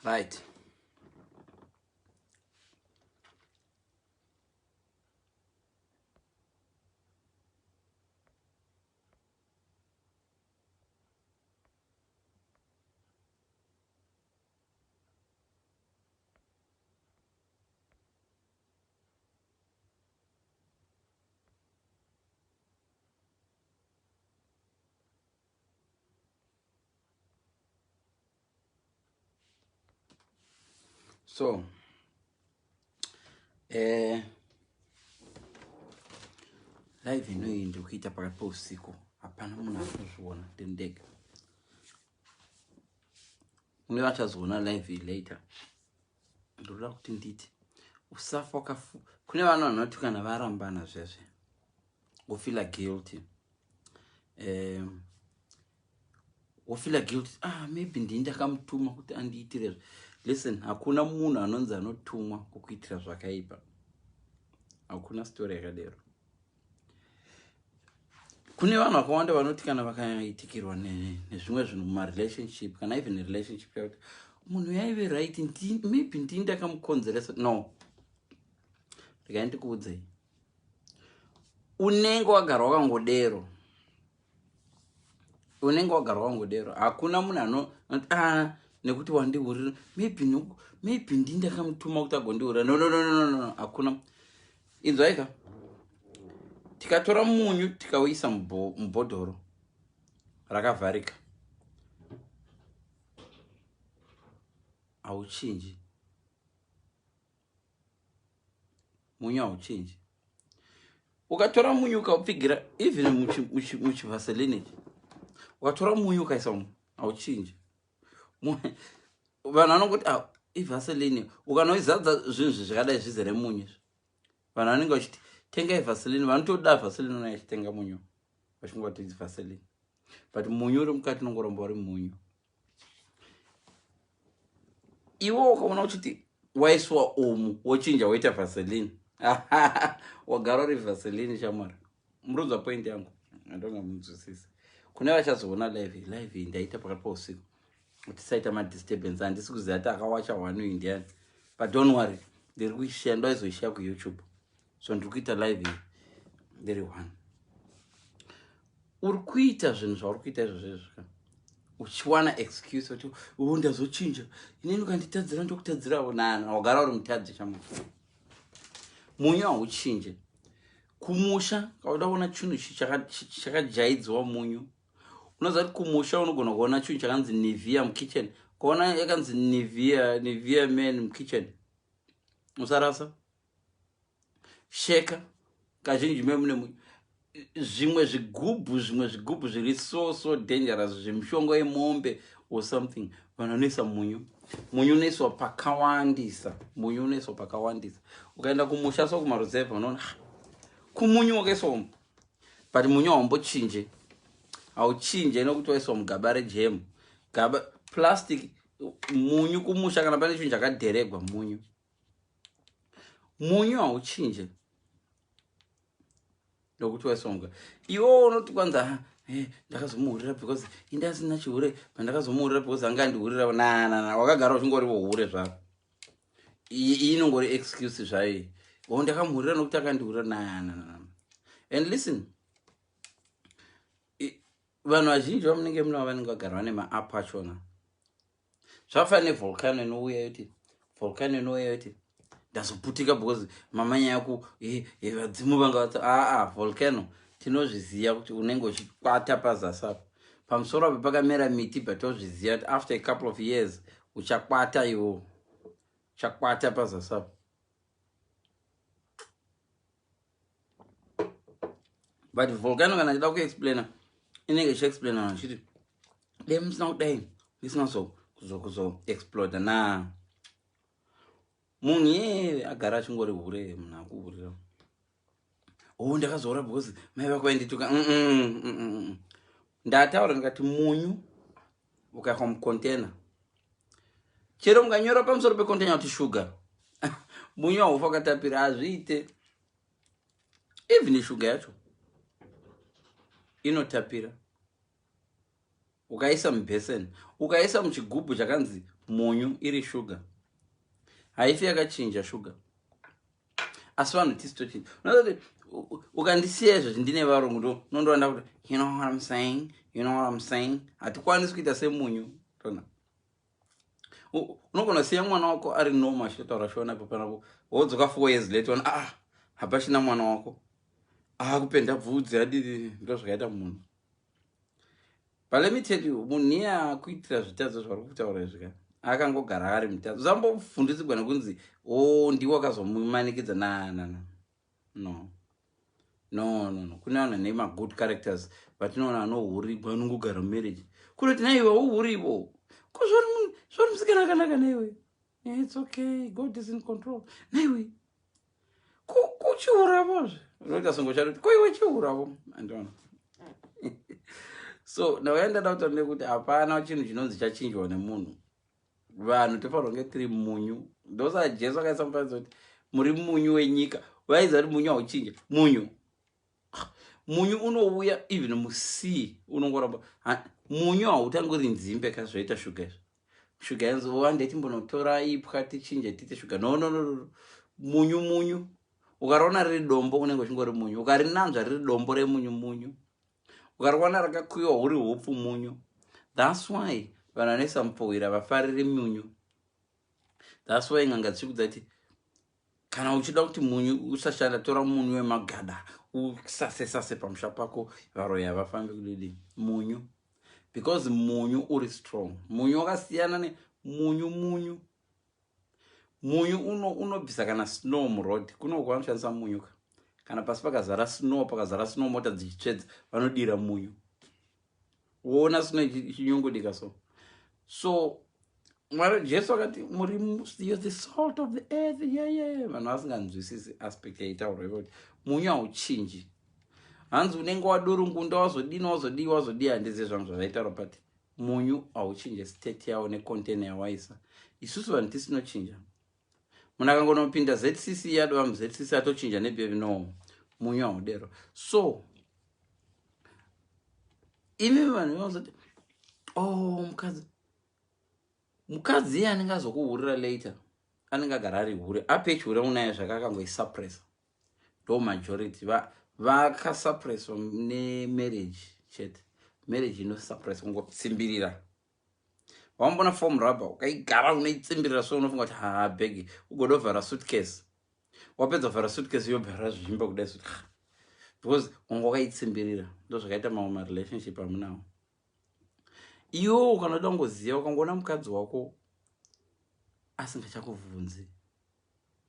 Right. So, live inoyi ndikuita pakati pousiku. Hapana munhu anozviona ndendega. Mune vachazoona live later. Ndoda kuti nditi usafa kune vanhu vanoti kana varambana zvezve wofila guilty. Wofila guilty. Maybe ndini ndakamutuma kuti andiitire. Listen, hakuna munhu anonzi anotumwa kukuitira zvakaipa. Hakuna story yakadero. Kune vanhu vakawanda vanoti kana vakaitikirwa nezvimwe zvinhu mumarelationship kana even relationship yakuti munhu yaive right, maybe ndini ndakamukonzeresa. No. Regai ndikuudzei. Unenge wagara wakangodero. Hakuna munhu anoti nekuti wandiurira maybe ndini ndakamutuma kuti agondiurira. No. Hakuna. Inzwaika. Tikatora munyu tikauisa mubhodhoro rakavharika. Hauchinji. Munyu hauchinji. Ukatora munyu ukaupfigira even muchivaseline. Ukatora munyu ukaisa hauchinji. Vanhu vanongoti ivaseline ukanoizadza zvinhu zvakadai zvizere munyu. Vanhu vanenge vachiti tengai vaseline, vanotoda vaseline unachitenga munyu. Vachingoti vaseline. But munyu uri mukati unongoramba uri munyu. Iwo ukaona uchiti waiswa omu wochinja woita vaseline. Wagara uri vaseline shamwari. Murunza point yangu. Ndonga munzwisisa. Kune vachazoona live ndaita pakati pousiku. Tisaita madisturbance. Handisi kuziva kuti akawacha wanu indiani. But don't worry. Ndiri kuishare ndoizoishare kuYouTube. So ndikuita live ndiri one. Uri kuita zvinhu zvauri kuita izvozvo. Uchiwana excuse kuti ndazochinja. Inini ukanditadzira ndokutadzirawo. Wagara uri mutadzi shamwari. Munyu hauchinje. Kumusha kauda kuona chinhu chakajaidzwa munyu. Unoziva kuti kumusha unogona kuona chinhu chakanzi Nivea mukitchen. Kuona yakanzi Nivea men mukitchen. Usarasa. Sheka kazhinji mune munyu. Zvimwe zvigubhu zviri so dangerous, zvimishongo yemombe or something. Vanhu vanoisa munyu. Munyu unoiswa pakawandisa. Ukaenda kumusha so kumaruzevha unoona kumunyu wakaiswa umu. But munyu haumbochinje. Hauchinje nokuti waiswa mugaba rejemu. Gaba plastic. Munyu kumusha kana pane chinhu chakadheregwa munyu. Munyu hauchinje. Nokuti waiswa mugaba. Iwo unoti kwanza ndakazomuurira because indasina chihure, pandakazomuurira because anga andiurira. Wakagara uchingoriwo hure zvako. Iyi inongori excuse zvayo. Ndakamuurira nokuti akandiurira. And listen, vanhu vazhinji vamunenge muna vanenge vagara vane ma-app achona. Zvafana nevolcano inouya yoti ndazoputika because mamanya yako vadzimu vanga vati volcano tinozviziva kuti unenge uchikwata pazasi apo. Pamusoro apo pakamera miti but tozviziva kuti after a couple of years uchakwata iwo. Uchakwata pazasi apo. But volcano kana ndida kuexplaina inenge ichiexplaina vachiti dai musina kudai ndisina kuzo explode munhu agara achingori hure munhu akuurira. Ndakazoura because mai vako vaindituka. Ndataura ndikati munyu ukaiswa mucontainer. Chero mukanyora pamusoro pecontainer kuti sugar. Munyu haufa wakatapira hazviite. Even sugar yacho inotapira. Ukaisa mubheseni, ukaisa muchigubhu chakanzi munyu iri sugar. Haifi yakachinja sugar. Asi vanhu tisi tochinja. Unoziva kuti ukandisiya izvozvi ndine varungu nondoenda kuti you know what I'm saying, you know what I'm saying. Hatikwanisi kuita semunyu. Unogona siya mwana wako ari normal achitaura shona papanapo wodzoka 4 years later hapachina mwana wako kupenda bvudzi adii ndo zvakaita munhu. But let me tell you, munhu iye akuitira zvitadzo zvari kutaura izvi akangogara ari mutadzo. Uzambofundisirwa nekunzi ndiwe wakazomumanikidza no. Kune vanhu ane magood characters vatinoona anohurigwa anongogara mumarriage. Kunoti naiwe uhuriwo zvori musikana akanaka naiwe. It's okay, God is in control. Naiwe kuchiuravo unoita songo chati koiwe chiuravo andiona. So ndaenda kutaura kuti hapana chinhu chinonzi chachinjwa nemunhu. Vanhu tofanirwa kunge tiri munyu. Ndosa Jesu akaisa mufananidzo kuti muri munyu wenyika. Vaiziva kuti munyu hauchinja. Munyu unouya even musea unongoramba. Munyu hautanguri nzimbe kazvoita shuga izvo. Shuga yanzo handeti mbonotora ipwa tichinje tite shuga. No. Munyu. Ukarona riri dombo unenge uchingori munyu. Ukarinanzva riri dombo remunyu. Ukarwana rakakuyiwa huri hupfu munyu. That's why vanhu vanoisa mupowira vafariri munyu. That's why nganga dzichikudza kuti kana uchida kuti munyu usashanda tora munyu wemagada usase pamusha pako varoya vafambi kudidi munyu. Because munyu uri strong. Munyu wakasiyana nemunyu. Munyu unobvisa kana snow muroad. Kuno kwanoshandisa munyu. Kana pasi pakazara snow mota dzichitsvedza vanodira munyu. Uona snow ichinyongodika so Mwari Jesu akati you're the salt of the earth. Yeah. Vanhu vasinganzwisisi aspect yaitaurwa kuti munyu hauchinji. Hanzi unenge wadurungunda wazodii handizve zvangu zvavaitaura pati munyu hauchinje state yawo necontainer yawaisa. Isusu vanhu tisinochinja. Munhu akangonopinda ZCC yadova muZCC atochinja nebevi no munyu haudero. So imi vanhu vanozoti mukadzi iye anenge azokuhurira later anenge agara ari hure apechura unaye zvakakangoisuppressa. Ndo majority vakasuppresswa nemarriage chete. Marriage inosuppress kungotsimbirira. Wambona form rubber ukaigara unoitsimbirira so unofunga kuti begi ugodovhara suitcase. Wapedza vhara suitcase yobhara zvimba kudai suti because wanga wakaitsimbirira. Ndo zvakaita mamwe relationship amunawo. Iwo ukanoda kungoziva ukangoona mukadzi wako asingachakuvhunzi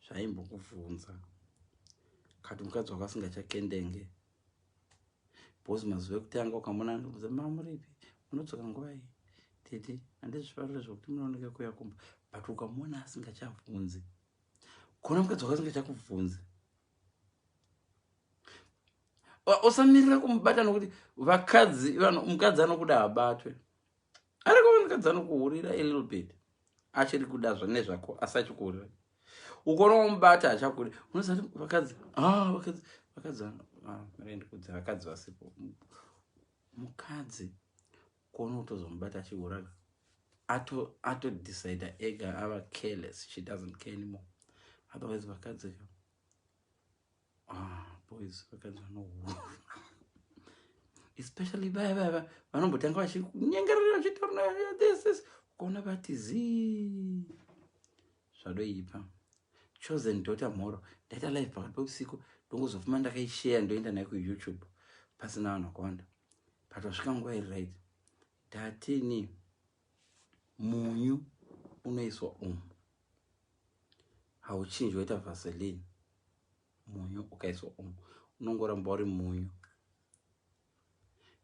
zvaimbokuvhunza kati mukadzi wako asingachakendenge bhozi mazuva ekutanga ukamona ndobvunza mamuripi munodzoka nguvai tete handizvifarira zvokuti munooneka kuya kumba but ukamona asingachavhunzi kuona mukadzi wako asingachakuvhunzi usamirira kumubata nokuti mukadzi anokuda abatwe. Ariko mukadzi anokuhurira a little bit achiri kuda nezvako asachikuhurira. Ukono umubata achakuri unoziva kuti vakadzi ndikudza vakadzi vasipo. Mukadzi kuona kutozomubata achihura atodecide ega ava careless. She doesn't care anymore. Otherwise vakadzi boys vakadzi vanohura especially vaya vanombotanga vachinyengerera vachitaura this kuona vati zii zvadoipa. Chosen daughter mhoro ndaita live pakati peusiku ndongozofuma ndakaishare ndoenda nayo kuYouTube pasina vanhu vakawanda but wasvika nguva iri right ndatini munyu unoiswa hauchinji woita vaseline. Munyu ukaiswa unongoramba uri munyu.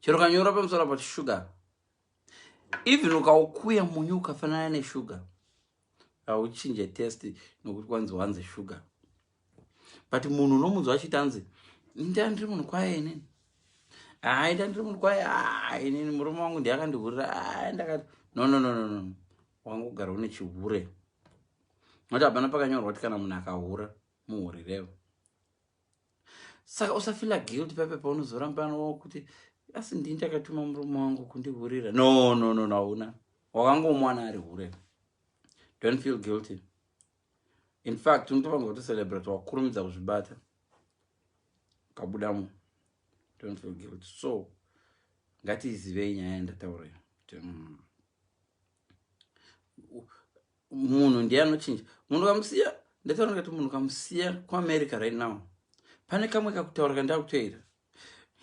Chero kanyora pamusoro pa sugar. Even ukaukuya munyu ukafanana nesugar hauchinje taste nokuti wanzi sugar. But munhu unomunzwa achitanzi ndandiri munhu kwaye inini ndandiri munhu kwaye inini murume wangu ndiyakandihurira ndakati no wangogara une chihure. Nokuti hapana pakanyorwa kuti kana munhu akahura muhurirewo. Saka usafila guilt pepe paunozoramba kuti asi ndini ndakatuma murume wangu kundihurira. No hauna wakangomwana ari hure. Don't feel guilty. In fact, unotofanga kuti celebrate wakurumidza kuzvibata kabudamo. Don't feel guilty. So ngatizivei nyaya yandataura munhu ndiye anochinja. Munhu kamusiya, ndataura ngati munhu kamusiya kuAmerica right now, pane kamwe kakutaura kandakutoita.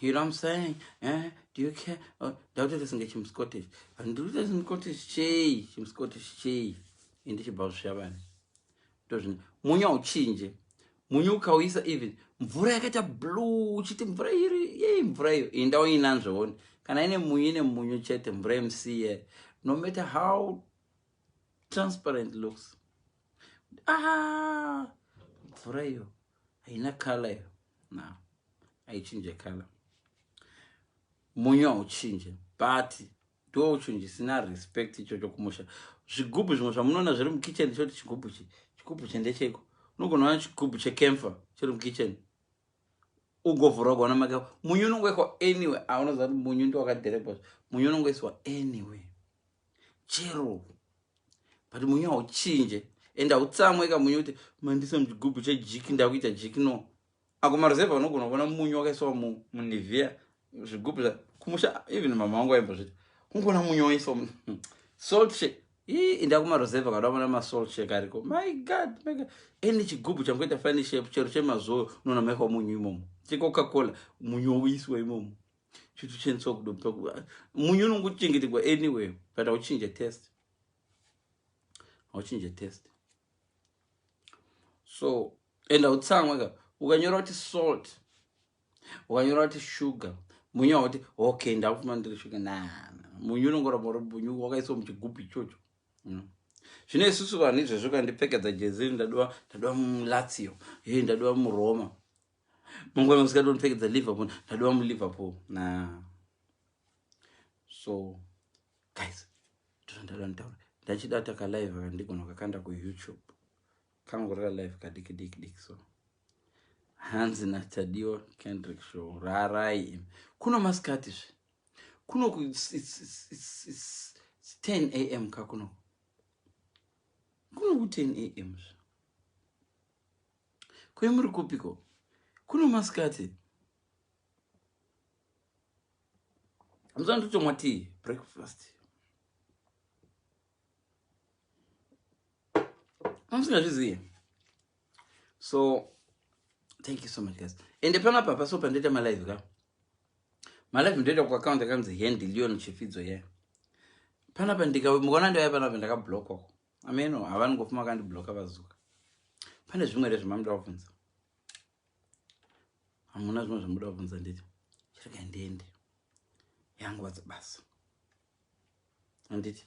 You know what I'm saying? Do you care? Ndakutoita senge chimuscottish. Ndikuita chimuscottish chei, chimuscottish chei. Indi chibazvishavani. Ndozvino munyu hauchinje. Munyu ukauisa even mvura yakaita blue, uchiti mvura iri, yei mvura iyo indawo inanzvoni. Kana ine munyu chete mvura musiye. No matter how transparent looks. Mvura iyo haina color iyo. Na haichinje color. Munyu hauchinje. But do uchinje sina respect ichocho kumusha. Zvigubhu zvimwe zvamunoona zviri mukitchen choti chigubhu chendecheko. Unogona kuona chigubhu chekemfa chiri mukitchen. Ugovhura kuona maka munyu unongoiswa anyway. Unoziva kuti munyu ndiwo wakadherekwa. Munyu unongoiswa anyway. Chero. But munyu hauchinje. Enda utsamweka munyu kuti mandisa muchigubhu chejiki ndakuita jiki no. Akumaruzeva unogona kuona munyu wakaiswa munivia. Zvigubhu kumusha even mama wangu aimbozviti. Unogona munyu waiswa salt shake. Inda kumaruzeva kadabona masalt shake ariko. My god. Eni chigubhu changoita funny shape chero chemazoe unoona maikwa munyu imomo. Coca-Cola munyu uiswa imomo. Chitu chenso kudopa. Munyu unongochengeterwa anyway, but hauchinje taste. Hauchinje taste. So, enda utsamweka ukanyora kuti salt, ukanyora kuti sugar, munyu hauti okay ndakufuma ndiri sugar munyu unongoramba munyu wakaiswa muchigubhu ichocho. Zvino isusu vanhu izvezvo kandipfekedza jezi ndadwa muLazio, ndadwa muRoma. Mungwe musikado ndipfekedza Liverpool, ndadwa muLiverpool. So guys, ndadwa ntaura. Ndachida taka live kandigona kakanda ku YouTube. Kangorera live kadiki so. Hanzi natadiwa Kendrick show rarai. Kuno maskati. Kuno it's 10 a.m. kakuno. Kuno 10 a.m. Kwemuri kupiko. Kuno maskati. Mzandu tomati breakfast. So thank you so much guys. And pana papa so pandeta my live ka. My live ndeta ku account yakanzi Hendilion Chifidzo ye. Pana pandika mukona ndo yapana pandaka block ko. Ameno avani ngofuma kandi block abazuka. Pane zvimwe zvamamda kubvunza. Amuna zvimwe zvamuda kubvunza nditi. Chireka ndende. Yangu wadza basa. Anditi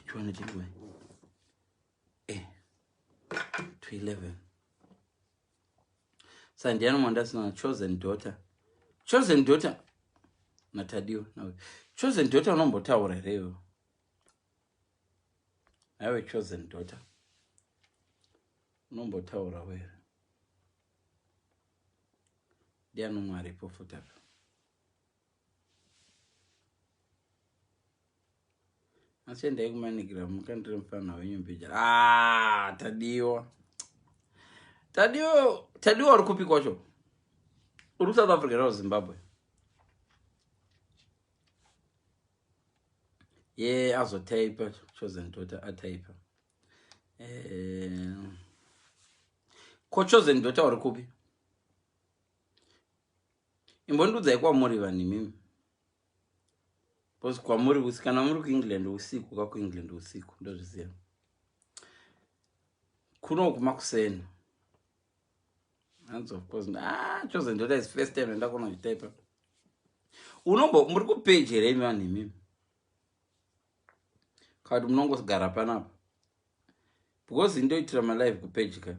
chiwana chingwe. To 11. Sandiano Mondasina chosen daughter. Chosen daughter. Natadio. No. Chosen daughter no mbotaura reo. I have a chosen daughter. No mbotaura where. Dia no mari pofutap. Asende kumanigira mukandire mfana wenyu mbija. Tadio. Tadio uri kupi kwacho? Uri South Africa or Zimbabwe? Yeah, azo tape, chosen daughter a tape. Ko chosen daughter uri kupi? Imbondudza kwa muri vani mimi. Because kwa muri usikana muri ku England usiku kwa ku England usiku ndozviziva. Kuno kumakuseni. And of course, chosen daughter is first time ndakona kutype. Unombo muri ku page here mani mimi. Kadi munongogara panapa. Because ndoitira my live ku page ka.